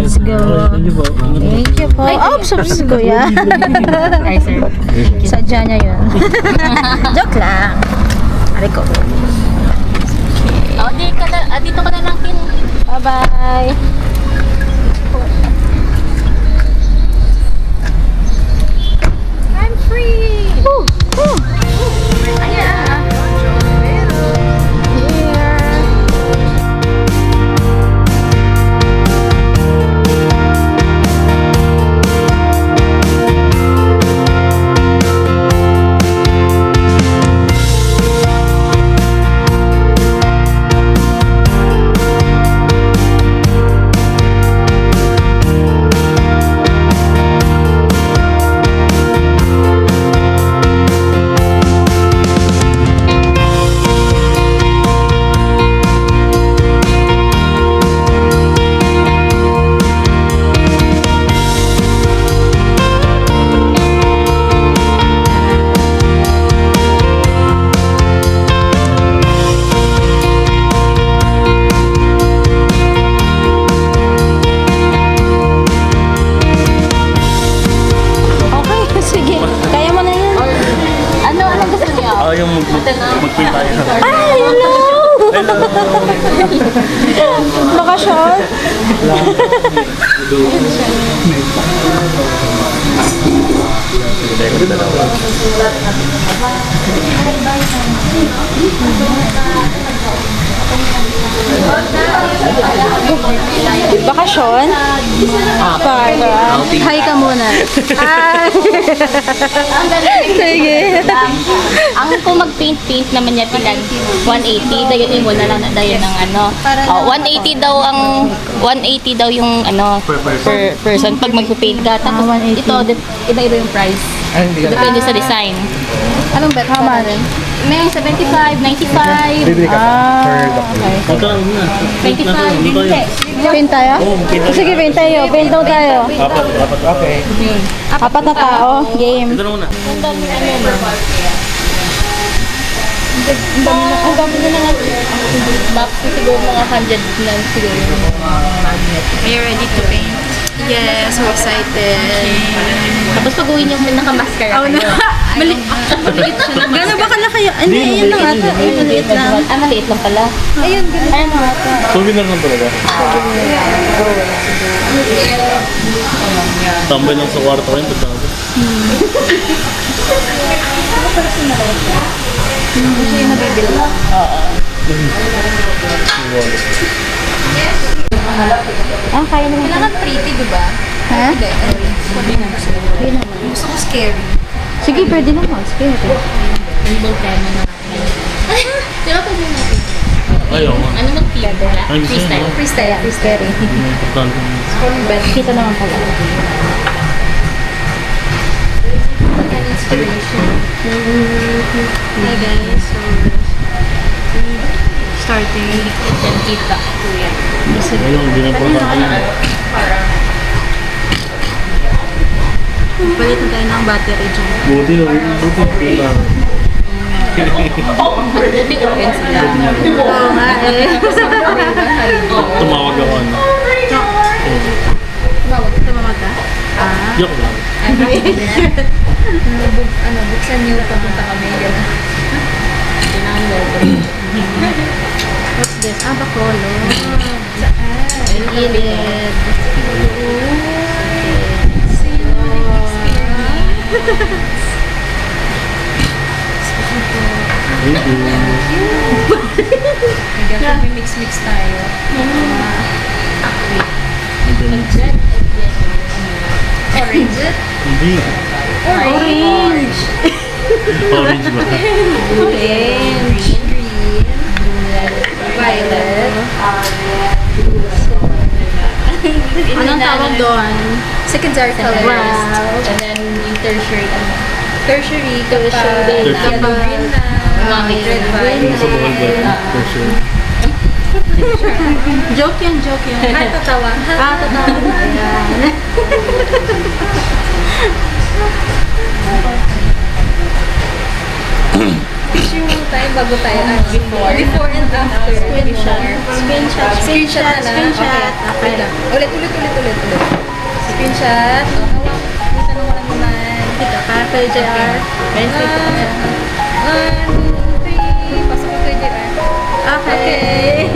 Let's go. Thank you po. Thank you po. Oh, subs ko yan. Ay, sir. Sadya niya yun. Joke lang. Aray ko. Oh, dito ka na lang, Kin. Bye-bye. I'm free! Woo! Woo! Ayan. Here. Okay, sige. Kaya mo na yan. Ano gusto niyo? Yung mag-pay tayo. Ay, hello! Bakasyon? Bakasyon? Para. Hi ka muna. Hi! Ang galing. Sige. Ang kung mag-paint naman niya tinan 180, dayon mo na lang na dayon ng ano. Oh, 180 daw ang 180 daw yung ano per person pag mag-paint ka. Tapos 180. ito iba-iba yung price. Depende sa design. Anong bet? How much? May 75, 95, Bibili ka pa. Per okay. Ito lang muna. 25. Hindi. Paint tayo? Sige, paint tayo. Paint daw tayo. Apat. Okay. Apat na tao. Game. Ito na muna. Ang dami ano no. Ang dami na lang. Max siguro mga 100 na siguro yung magnet. Are you ready to paint? Yes, so excited. Tapos pag uwi niyo may naka-mascara kayo. Maliit siya. Gano'n ba kalaki yun? Hindi, ayun lang ata. Ayun, maliit lang. Ah, maliit lang pala. Ayun, ganun. Ayun mga ito. Souvenir lang talaga. Tambay lang sa kwarto ko yun. Siya yung nabibili. Ah, kaya naman. Kailangan pretty, di ba? Ha? Hindi. Sabi nga gusto ko. Gusto ko scary. Sige, pwede naman. Sige. Rainbow pen na natin. Pero pag yun natin. Ayaw nga. Ano mag-theme? Ay, gusto Freestyle. mo. Freestyle. Scary. Importante. Kita naman pala. An inspiration. Hi guys, so starting. Yan kita. Kuya. Ayun, hindi na importante. Palit na tayo ng battery dyan. Buti. Kailangan. Buti ka rin sila. Oo nga eh. Tumawag ako ano. Tumawag ka? Joke lang. Buksan niyo papunta kami. Gano'n. Kailangan logo. What's this? Bakolo. Saan? Gilid. May mix-mix tayo. Mag-jet. Orange? Hindi. Orange. Orange ba? Orange. Green. Violet. Anong tawag doon? Secondary colors. Wow. And then yung tertiary. Tertiary. Tertiary. Kapag green na. Mami. Red Sa bawal violet. ba? For sure. Joke yan. Tatawa. Tatawa. Ayan. Picture mo tayo bago tayo. Before. Before and after. Screenshot. Screenshot na lang. Screenshot. Okay. Ulit. Screenshot. Hawak. May tanong ko lang naman. Dito ka, kay JR. One, two, three. Pasok ko kay JR. Okay.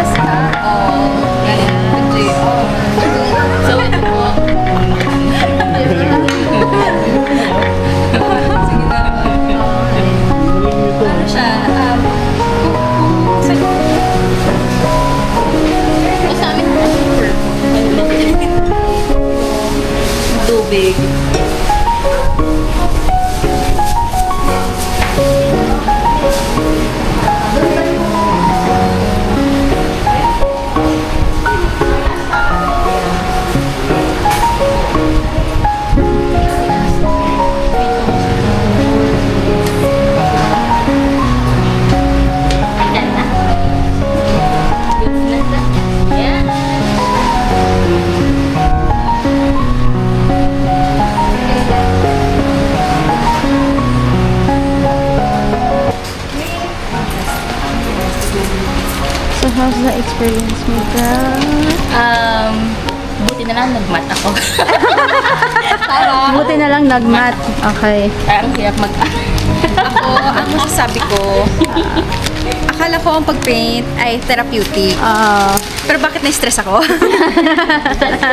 Mas So, ito po. ano siya, O sa amin, tubig. Yan na. Good na. Yan. So, how's the experience mo, girl? Buti na lang nagmat ako. Buti na lang nagmat. Okay. Ang hirap mag Ako, ang masasabi ko, akala ko ang pag-paint ay therapeutic. Pero bakit na-stress ako?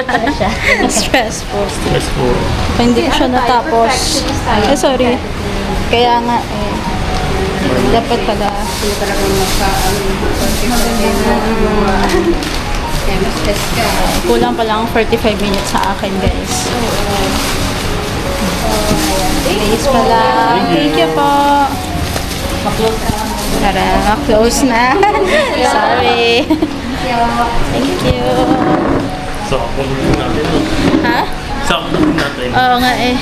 pala siya. Stressful. Stressful. Hindi ko siya natapos. Eh, sorry. Kaya nga, eh. Dapat pala. Kulang pa lang 45 minutes sa akin, guys. Please pala. Thank you po. Tara, close na. Sorry. Thank you. Sakto din natin. Ha? Sakto din natin. Oo nga eh.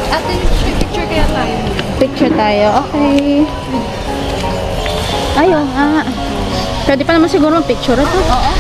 Ate, picture kaya tayo. Picture tayo. Okay. Ayaw nga. Pwede pa naman siguro picture ito. Oo.